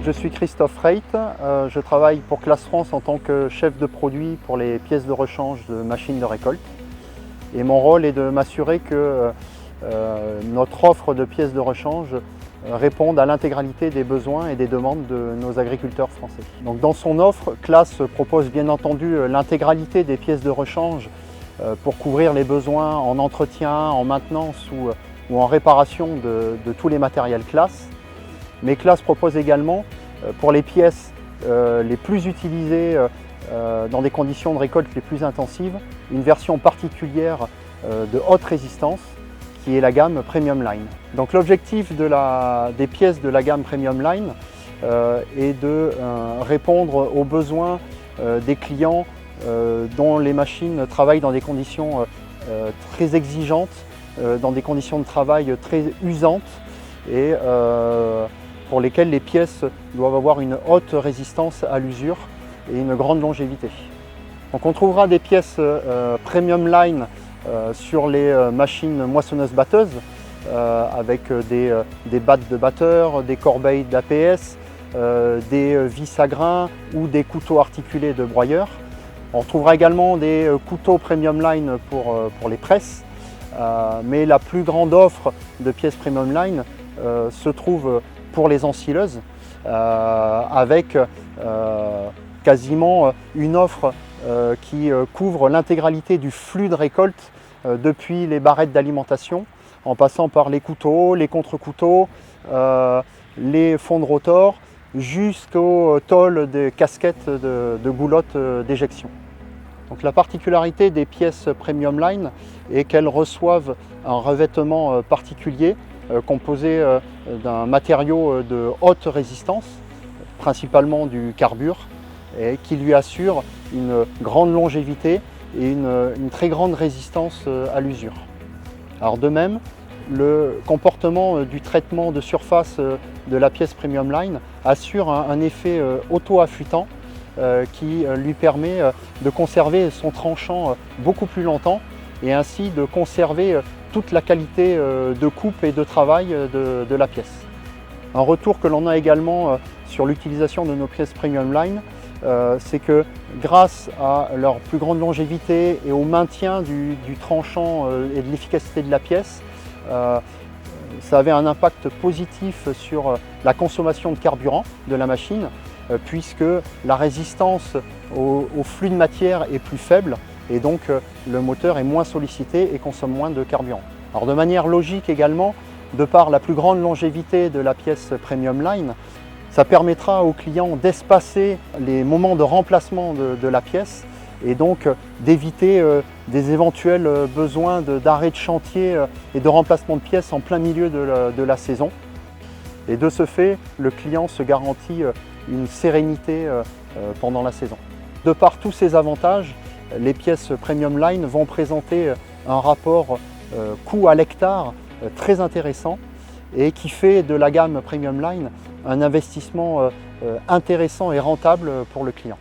Je suis Christophe Reit, je travaille pour Classe France en tant que chef de produit pour les pièces de rechange de machines de récolte. Et mon rôle est de m'assurer que notre offre de pièces de rechange réponde à l'intégralité des besoins et des demandes de nos agriculteurs français. Donc dans son offre, Classe propose bien entendu l'intégralité des pièces de rechange pour couvrir les besoins en entretien, en maintenance ou en réparation de tous les matériels Classe. Mais Classe propose également, pour les pièces les plus utilisées dans des conditions de récolte les plus intensives, une version particulière de haute résistance qui est la gamme Premium Line. Donc l'objectif des pièces de la gamme Premium Line est de répondre aux besoins des clients dont les machines travaillent dans des conditions très exigeantes, dans des conditions de travail très usantes et pour lesquelles les pièces doivent avoir une haute résistance à l'usure et une grande longévité. Donc on trouvera des pièces Premium Line sur les machines moissonneuses-batteuses avec des battes de batteur, des corbeilles d'APS, des vis à grains ou des couteaux articulés de broyeur. On trouvera également des couteaux Premium Line pour les presses, mais la plus grande offre de pièces Premium Line se trouve pour les ensileuses, avec quasiment une offre qui couvre l'intégralité du flux de récolte depuis les barrettes d'alimentation, en passant par les couteaux, les contre-couteaux, les fonds de rotor, jusqu'au tôle des casquettes de goulottes d'éjection. Donc la particularité des pièces Premium Line est qu'elles reçoivent un revêtement particulier composé d'un matériau de haute résistance, principalement du carbure, et qui lui assure une grande longévité et une très grande résistance à l'usure. Alors de même, le comportement du traitement de surface de la pièce Premium Line assure un effet auto-affûtant qui lui permet de conserver son tranchant beaucoup plus longtemps et ainsi de conserver toute la qualité de coupe et de travail de la pièce. Un retour que l'on a également sur l'utilisation de nos pièces Premium Line, c'est que grâce à leur plus grande longévité et au maintien du tranchant et de l'efficacité de la pièce, ça avait un impact positif sur la consommation de carburant de la machine, puisque la résistance au flux de matière est plus faible et donc le moteur est moins sollicité et consomme moins de carburant. Alors de manière logique également, de par la plus grande longévité de la pièce Premium Line, ça permettra aux clients d'espacer les moments de remplacement de la pièce et donc d'éviter des éventuels besoins d'arrêt de chantier et de remplacement de pièces en plein milieu de la saison. Et de ce fait, le client se garantit une sérénité pendant la saison. De par tous ces avantages, les pièces Premium Line vont présenter un rapport coût à l'hectare très intéressant et qui fait de la gamme Premium Line un investissement intéressant et rentable pour le client.